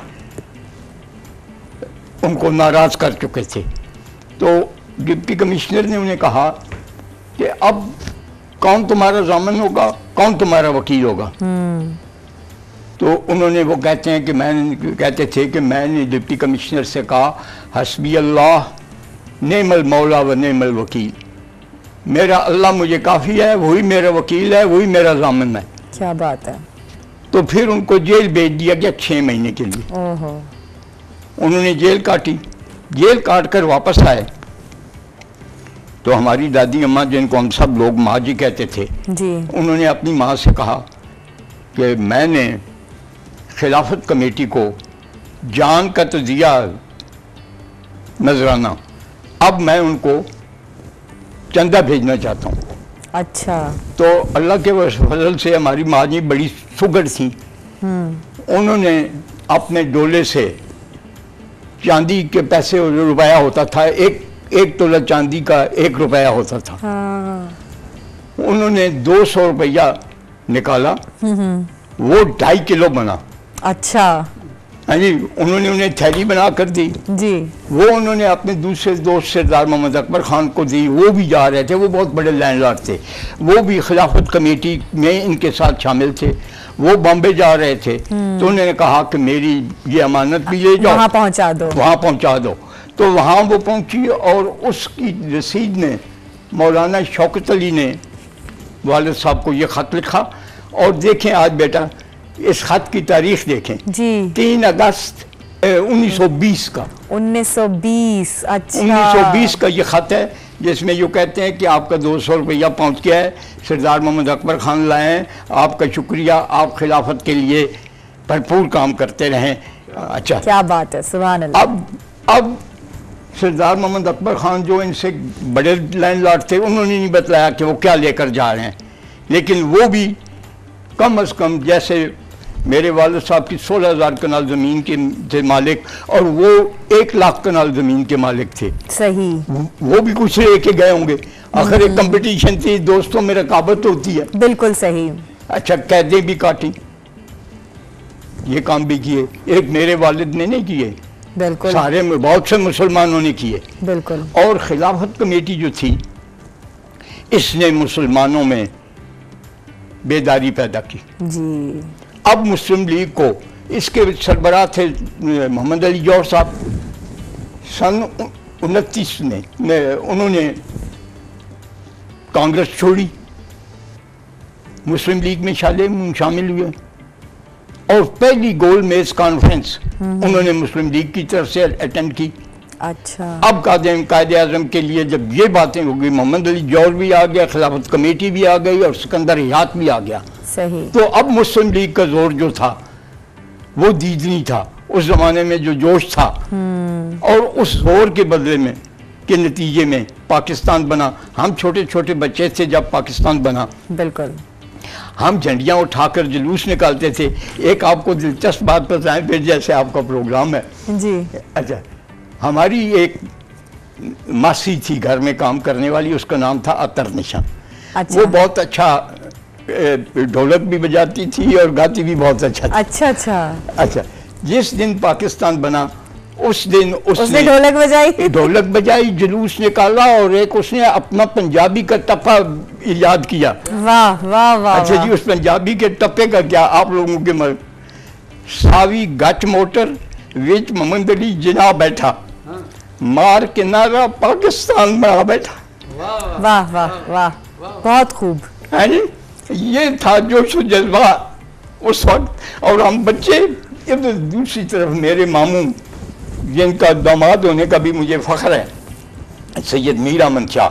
उनको नाराज कर चुके थे। तो डिप्टी कमिश्नर ने उन्हें कहा कि अब कौन तुम्हारा ज़ामिन होगा, कौन तुम्हारा वकील होगा। तो उन्होंने, वो कहते हैं कि कहते थे कि मैंने डिप्टी कमिश्नर से कहा, हस्बी अल्लाह नेमल मौला व नेमल वकील, मेरा अल्लाह मुझे काफ़ी है, वही मेरा वकील है, वही मेरा ज़ामिन है। क्या बात है। तो फिर उनको जेल भेज दिया गया 6 महीने के लिए। ओहो। उन्होंने जेल काटी, जेल काट कर वापस आए तो हमारी दादी अम्मा, जिनको हम सब लोग माँ जी कहते थे, जी, उन्होंने अपनी माँ से कहा कि मैंने खिलाफत कमेटी को जान का तो दिया नजराना, अब मैं उनको चंदा भेजना चाहता हूँ। अच्छा। तो अल्लाह के फजल से हमारी माँ जी बड़ी सुगड़ थी, उन्होंने अपने डोले से चांदी के पैसे, रुपया होता था, एक तोला चांदी का 1 रुपया होता था। हाँ। उन्होंने 200 रुपया निकाला, वो 2.5 किलो बना। अच्छा। हाँ जी, उन्होंने उन्हें थैली बना कर दी जी, वो उन्होंने अपने दूसरे दोस्त सरदार मोहम्मद अकबर खान को दी। वो भी जा रहे थे, वो बहुत बड़े लैंडलॉर्ड थे, वो भी खिलाफत कमेटी में इनके साथ शामिल थे। वो बॉम्बे जा रहे थे तो उन्होंने कहा कि मेरी ये अमानत भी ले जाओ, वहाँ पहुँचा दो, वहाँ पहुँचा दो। तो वहाँ वो पहुँची और उसकी रसीद ने मौलाना शौकत अली ने वालिद साहब को ये ख़त लिखा। और देखें आज बेटा, इस खत की तारीख देखें जी, 3 अगस्त 1920 का। 1920। अच्छा, 1920 का ये खत है जिसमें यूँ कहते हैं कि आपका 200 रुपया पहुँच गया है, सरदार मोहम्मद अकबर खान लाए हैं, आपका शुक्रिया, आप खिलाफत के लिए भरपूर काम करते रहें। अच्छा, क्या बात है, सुभान अल्लाह। अब सरदार मोहम्मद अकबर खान जो इनसे बड़े लैंडलॉर्ड थे, उन्होंने नहीं बतलाया कि वो क्या लेकर जा रहे हैं, लेकिन वो भी कम अज़ कम, जैसे मेरे वालिद साहब की 16,000 कनाल ज़मीन के थे मालिक, और वो 1 लाख कनाल ज़मीन के मालिक थे। सही। वो भी कुछ लेके गए होंगे, आखिर एक कंपटीशन थी, दोस्तों में रकाबत होती है। बिल्कुल सही। अच्छा, कैदें भी काटी, ये काम भी किए, एक मेरे वालिद ने नहीं किए, बिल्कुल, सारे में बहुत से मुसलमानों ने किए। बिल्कुल। और खिलाफत कमेटी जो थी, इसने मुसलमानों में बेदारी पैदा की। जी, अब मुस्लिम लीग को, इसके सरबराह थे मोहम्मद अली जौहर साहब। सन 29 में उन्होंने कांग्रेस छोड़ी, मुस्लिम लीग में शामिल हुए, और पहली गोल मेज कॉन्फ्रेंस उन्होंने मुस्लिम लीग की तरफ से अटेंड की। अच्छा, अब कायदे आजम के लिए जब ये बातें हो गई, मोहम्मद अली जौहर भी आ गया, खिलाफत कमेटी भी आ गई और सिकंदर हयात भी आ गया। सही। तो अब मुस्लिम लीग का जोर जो था वो दीदनी था, उस जमाने में जो जोश था, और उस जोर के बदले में के नतीजे में पाकिस्तान बना। हम छोटे छोटे बच्चे थे जब पाकिस्तान बना, बिल्कुल, हम झंडियाँ उठाकर जुलूस निकालते थे। एक आपको दिलचस्प बात बताएं, फिर जैसे आपका प्रोग्राम है जी। अच्छा, हमारी एक मासी थी घर में काम करने वाली, उसका नाम था अतर निशा। अच्छा। वो बहुत अच्छा ढोलक भी बजाती थी और गाती भी बहुत अच्छा थी। अच्छा अच्छा अच्छा, जिस दिन पाकिस्तान बना उस दिन उसने ढोलक बजाई, ढोलक बजाई, जुलूस निकाला और एक उसने अपना पंजाबी का टप्पा याद किया। वाह वाह वाह। अच्छा जी, उस पंजाबी के टप्पे का क्या आप लोगों के सावी गच मोटर विच मोहम्मद अली जिना बैठा, मार किनारा पाकिस्तान बना बैठा। वाह वाह वाह, बहुत खूब है जी, ये था जोश जज्बा उस वक्त। और हम बच्चे, इधर दूसरी तरफ मेरे मामू जिनका दामाद होने का भी मुझे फख्र है, सैयद मीर अहमद शाह,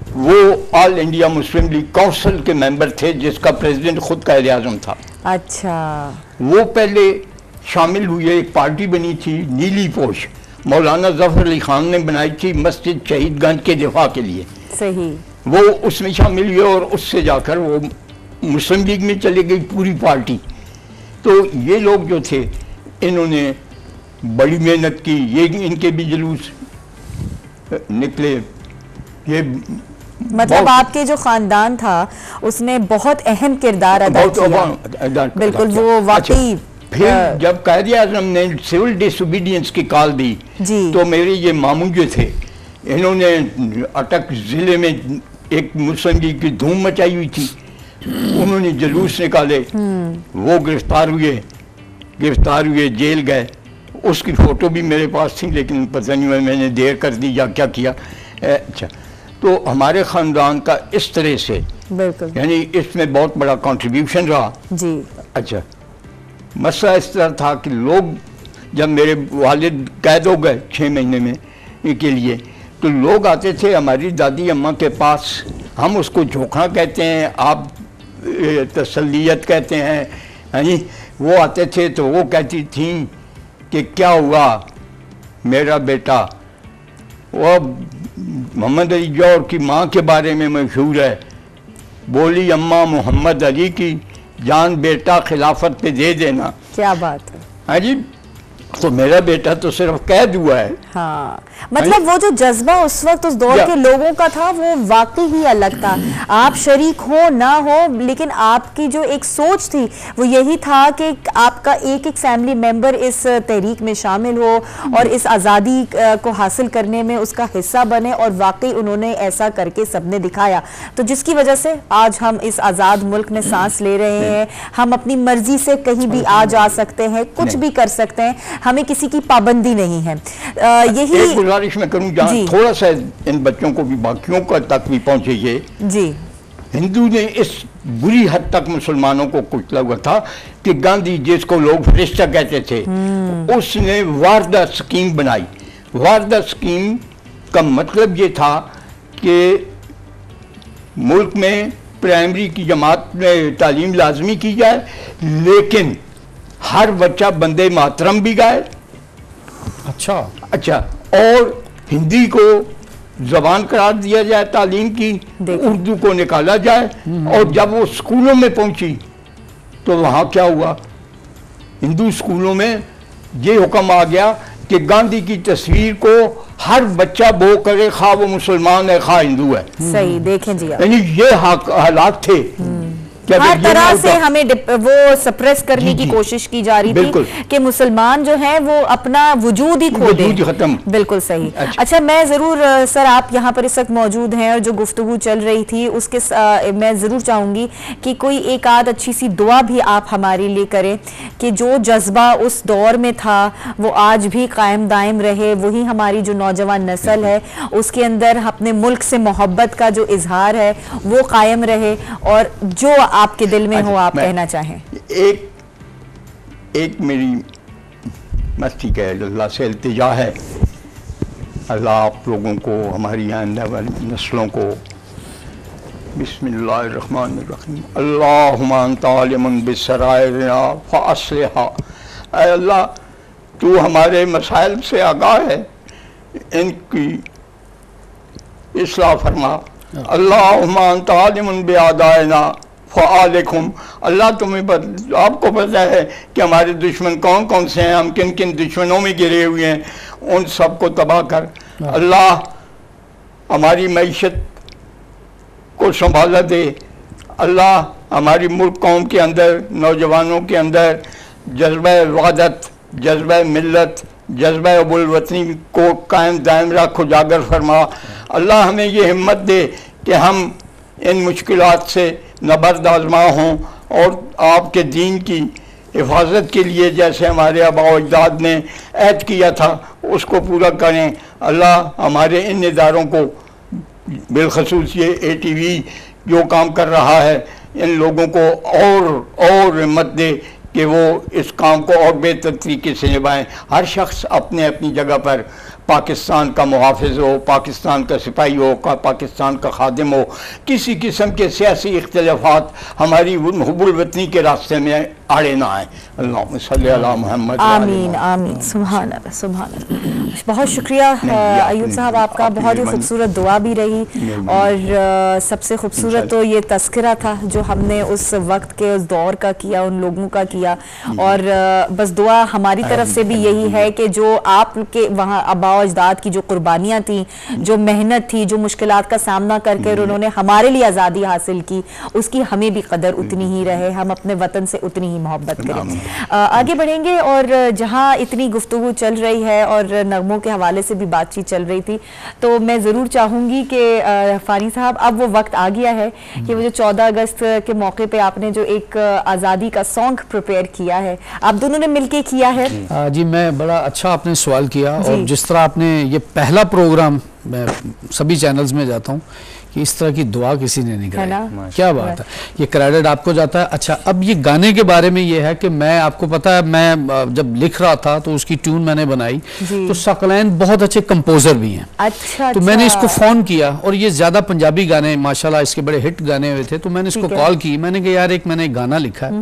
वो all India Muslim league council के मेंबर थे जिसका प्रेसिडेंट खुद कायदे आज़म था। अच्छा, वो पहले शामिल हुए, एक पार्टी बनी थी नीली पोश, मौलाना जफर अली खान ने बनाई थी मस्जिद शहीदगंज के दिफा के लिए। सही। वो उसमें शामिल हुए और उससे जाकर वो मुस्लिम लीग में चले गई पूरी पार्टी। तो ये लोग जो थे इन्होंने बड़ी मेहनत की, ये इनके भी जुलूस निकले। ये मतलब आपके जो खानदान था उसने बहुत अहम किरदार अदा किया। बिल्कुल, वो वाकई। फिर जब कायदे आज़म ने सिविल डिसोबीडियंस की कॉल दी जी, तो मेरे ये मामू जो थे इन्होंने अटक ज़िले में एक मुस्लिम लीग की धूम मचाई हुई थी, उन्होंने जुलूस निकाले, वो गिरफ्तार हुए, जेल गए। उसकी फ़ोटो भी मेरे पास थी, लेकिन पता नहीं मैंने देर कर दी या क्या किया। अच्छा, तो हमारे ख़ानदान का इस तरह से बिल्कुल, यानी इसमें बहुत बड़ा कंट्रीब्यूशन रहा जी। अच्छा, मसला इस तरह था कि लोग, जब मेरे वालिद कैद हो गए 6 महीने में के लिए, तो लोग आते थे हमारी दादी अम्मा के पास, हम उसको झोंका कहते हैं, आप तसल्लियत कहते हैं, यानी वो आते थे तो वो कहती थी कि क्या हुआ मेरा बेटा। वो मोहम्मद अली जौहर की माँ के बारे में मशहूर है, बोली अम्मा मोहम्मद अली की जान बेटा खिलाफत पे दे देना। क्या बात है। हाँ जी, तो मेरा बेटा तो सिर्फ कैद हुआ है। हाँ, मतलब वो जो जज्बा उस वक्त उस दौर के लोगों का था वो वाकई ही अलग था। आप शरीक हो ना हो, लेकिन आपकी जो एक सोच थी वो यही था कि आपका एक एक फैमिली मेंबर इस तहरीक में शामिल हो और इस आज़ादी को हासिल करने में उसका हिस्सा बने, और वाकई उन्होंने ऐसा करके सबने दिखाया। तो जिसकी वजह से आज हम इस आज़ाद मुल्क में सांस ले रहे हैं, हम अपनी मर्जी से कहीं भी आ जा सकते हैं, कुछ भी कर सकते हैं, हमें किसी की पाबंदी नहीं है। यही एक गुजारिश मैं करूं, जहाँ थोड़ा सा इन बच्चों को भी, बाकियों का तक भी पहुंचे ये जी। हिंदू ने इस बुरी हद तक मुसलमानों को कुचला हुआ था कि गांधी, जिसको लोग फरिश्ता कहते थे, उसने वारदा स्कीम बनाई। वारदा स्कीम का मतलब ये था कि मुल्क में प्राइमरी की जमात में तालीम लाजमी की जाए, लेकिन हर बच्चा बंदे मातरम भी गाए। अच्छा, और हिंदी को जबान करार दिया जाए तालीम की, उर्दू को निकाला जाए। और जब वो स्कूलों में पहुंची तो वहाँ क्या हुआ, हिंदू स्कूलों में ये हुक्म आ गया कि गांधी की तस्वीर को हर बच्चा बो करे, खा वो मुसलमान है खा हिंदू है। सही, देखें जी, यानी ये हालात थे। हर तरह से हमें वो सप्रेस करने की कोशिश की जा रही थी कि मुसलमान जो है वो अपना वजूद ही खो दे। बिल्कुल सही। अच्छा, मैं जरूर सर, आप यहाँ पर इस वक्त मौजूद हैं और जो गुफ्तगू चल रही थी उसके मैं जरूर चाहूंगी कि कोई एक आध अच्छी सी दुआ भी आप हमारे लिए करें कि जो जज्बा उस दौर में था वो आज भी कायम दायम रहे, वही हमारी जो नौजवान नस्ल है उसके अंदर अपने मुल्क से मोहब्बत का जो इजहार है वो कायम रहे, और जो आपके दिल में हो आप कहना चाहें। एक मेरी मस्ती का अल्लाह से इल्तिजा है अल्लाह आप लोगों को, हमारी आइंदा वाली नस्लों को बिस्मिल्लाहिर्रहमानिर्रहीम अल्लाहुम्मा अंता आलिमुन बिसराइरिना फ़अस्लिहा। ऐ अल्लाह तू हमारे मसाइल से आगाह है, इनकी इस्लाह फरमा। अल्लाहुम्मा अंता आलिमुन बिअदाइना फ़अलिकुम। अल्लाह तुम्हें आपको पता है कि हमारे दुश्मन कौन कौन से हैं, हम किन किन दुश्मनों में गिरे हुए हैं, उन सब को तबाह कर। अल्लाह हमारी मईशत को संभाला दे। अल्लाह हमारी मुल्क कौम के अंदर, नौजवानों के अंदर जज्बा वादत, जज्बा मिल्लत, जज्बा अबुल वतनी को कायम दायम रख, उजागर फरमा। अल्लाह हमें ये हिम्मत दे कि हम इन मुश्किलात से नबर्द आज़मा हों और आपके दीन की हिफाजत के लिए जैसे हमारे आबा अजदाद ने ऐद किया था उसको पूरा करें। अल्लाह हमारे इन इदारों को, बिलखसूस ये ATV जो काम कर रहा है, इन लोगों को और हिम्मत दे कि वो इस काम को और बेहतर तरीके से निभाएं। हर शख्स अपने अपनी जगह पर पाकिस्तान का मुहाफ़िज़ हो, पाकिस्तान का सिपाही हो, पाकिस्तान का खादिम हो। किसी किस्म के सियासी इख्तिलाफात हमारी हुब्बुल वतनी के रास्ते में आड़े ना आए। अल्लाहुम्मा सल्ली अला मुहम्मद। आमीन आमीन। सुभान अल्लाह सुभान अल्लाह। बहुत शुक्रिया अय्यूब साहब आपका, बहुत ही खूबसूरत दुआ भी रही और सबसे खूबसूरत तो ये तस्करा था जो हमने उस वक्त के, उस दौर का किया, उन लोगों का किया। और बस दुआ हमारी तरफ से भी यही है कि जो आपके वहाँ आबा अजदाद की जो कुर्बानियाँ थी, जो मेहनत थी, जो मुश्किलात का सामना करके उन्होंने हमारे लिए आज़ादी हासिल की, उसकी हमें भी कदर उतनी ही रहे, हम अपने वतन से उतनी ही मोहब्बत करें। आगे बढ़ेंगे और जहाँ इतनी गुफ्तगू चल रही है और नगमों के हवाले से भी बातचीत चल रही थी, तो मैं ज़रूर चाहूँगी कि फ़ानी साहब अब वो वक्त आ गया है कि वो जो 14 अगस्त के मौके पर आपने जो एक आज़ादी का सॉन्ग प्रिपेयर किया है, आप दोनों ने मिलके किया है। जी मैं बड़ा अच्छा आपने सवाल किया और जिस तरह आपने ये पहला प्रोग्राम, मैं सभी चैनल्स में जाता हूँ कि इस तरह की दुआ किसी ने नहीं कराई, क्या बात है, ये क्रेडिट आपको जाता है। अच्छा, अब ये गाने के बारे में ये है कि मैं, आपको पता है, मैं जब लिख रहा था तो उसकी ट्यून मैंने बनाई, तो सकलैन बहुत अच्छे कंपोजर भी हैं। अच्छा, तो मैंने इसको फोन किया और ये ज्यादा पंजाबी गाने माशाल्लाह इसके बड़े हिट गाने हुए थे, तो मैंने इसको कॉल की, मैंने कहा यार एक मैंने गाना लिखा है,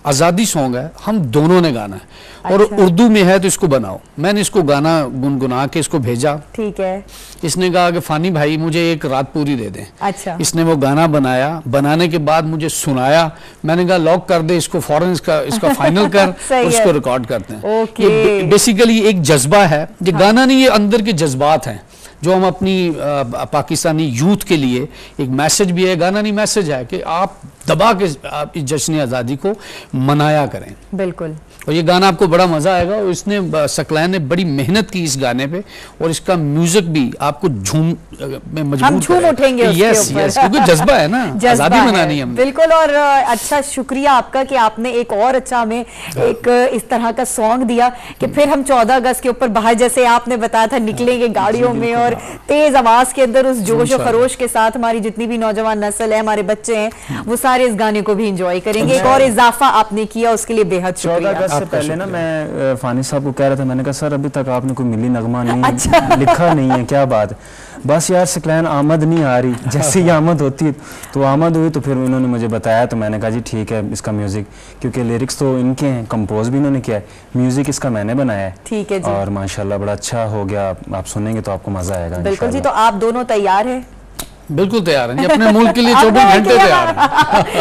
आज़ादी सॉन्ग है, हम दोनों ने गाना है और उर्दू में है तो इसको बनाओ। मैंने इसको गाना गुनगुना के इसको भेजा, ठीक है। इसने कहा कि फानी भाई मुझे एक रात पूरी दे दें। अच्छा। इसने वो गाना बनाया, बनाने के बाद मुझे सुनाया, मैंने कहा लॉक कर दे इसको, फौरन इसका फाइनल कर और इसको रिकॉर्ड करते हैं। ये बेसिकली एक जज्बा है, ये गाना नहीं, ये अंदर के जज्बात हैं जो हम अपनी पाकिस्तानी यूथ के लिए, एक मैसेज भी है, गाना नहीं मैसेज है कि आप दबा के आप इस जश्न आज़ादी को मनाया करें। बिल्कुल। और ये गाना आपको बड़ा मजा आएगा और इसने, सकलैन ने बड़ी मेहनत की इस गाने पे और इसका म्यूजिक भी आपको झूम में मजबूर उठेंगे। यस यस, क्योंकि जज्बा है ना, आज़ादी मनानी है। बिल्कुल। और अच्छा शुक्रिया आपका कि आपने एक और अच्छा हमें एक इस तरह का सॉन्ग दिया कि फिर हम 14 अगस्त के ऊपर बाहर, जैसे आपने बताया था, निकलेंगे गाड़ियों में और तेज आवाज के अंदर उस जोश और खरोश के साथ हमारी जितनी भी नौजवान नस्ल है, हमारे बच्चे हैं, वो सारे इस गाने को भी इंजॉय करेंगे। एक और इजाफा आपने किया, उसके लिए बेहद शुक्रिया। से पहले ना मैं फानी साहब को कह रहा था, मैंने कहा सर अभी तक आपने कोई मिली नगमा नहीं लिखा नहीं है, क्या बात है। बस यार सकलैन आमद नहीं आ रही, जैसे ही आमद होती तो आमद हुई, तो फिर उन्होंने मुझे बताया, तो मैंने कहा जी ठीक है, इसका म्यूजिक, क्योंकि लिरिक्स तो इनके हैं, कंपोज भी इन्होंने किया है, म्यूजिक इसका मैंने बनाया है, ठीक है जी। और माशाल्लाह बड़ा अच्छा हो गया, आप सुनेंगे तो आपको मजा आएगा। बिल्कुल जी। तो आप दोनों तैयार हैं? बिल्कुल तैयार हैं, अपने मुल्क के लिए 24 घंटे तैयार हैं,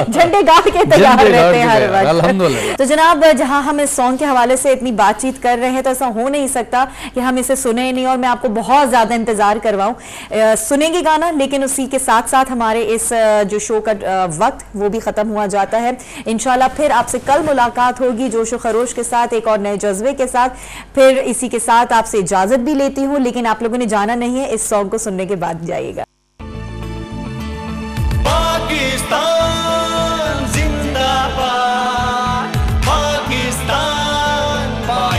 झंडे गाड़ के तैयार रहते हैं हर वक्त। अल्हम्दुलिल्लाह। तो जनाब, जहां हम इस सॉन्ग के हवाले से इतनी बातचीत कर रहे हैं, तो ऐसा हो नहीं सकता कि हम इसे सुने नहीं और मैं आपको बहुत ज्यादा इंतजार करवाऊं। सुनेंगे गाना, लेकिन उसी के साथ साथ हमारे इस जो शो का वक्त वो भी खत्म हुआ जाता है। इंशाल्लाह फिर आपसे कल मुलाकात होगी जोशो खरोश के साथ, एक और नए जज्बे के साथ। फिर इसी के साथ आपसे इजाजत भी लेती हूँ, लेकिन आप लोगों ने जाना नहीं है, इस सॉन्ग को सुनने के बाद जाइएगा। पाकिस्तान जिंदाबाद, पाकिस्तान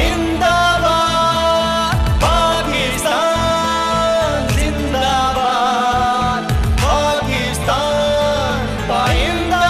जिंदाबाद, पाकिस्तान जिंदाबाद, पाकिस्तान जिंदाबाद।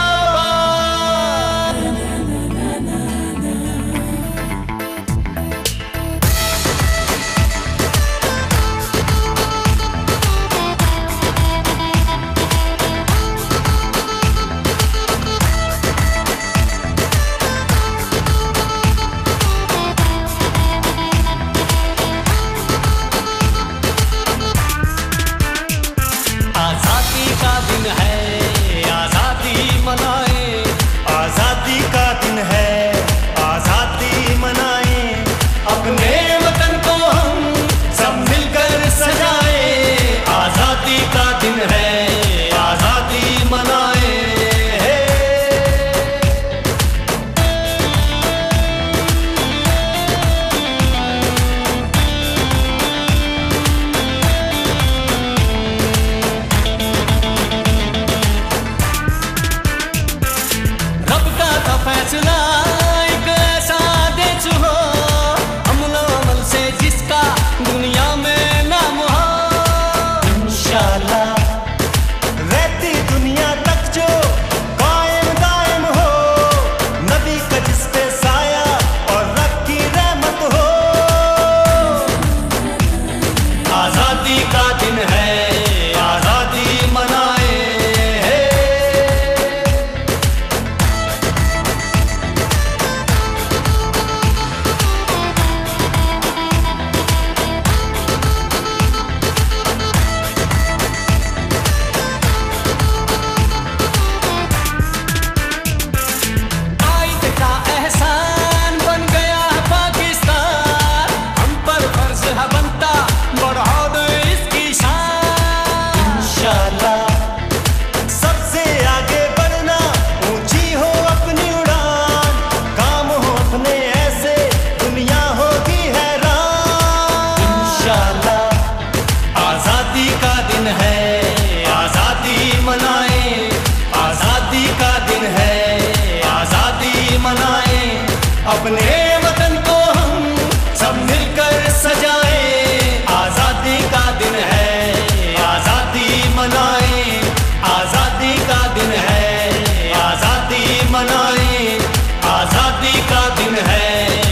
मनाएं अपने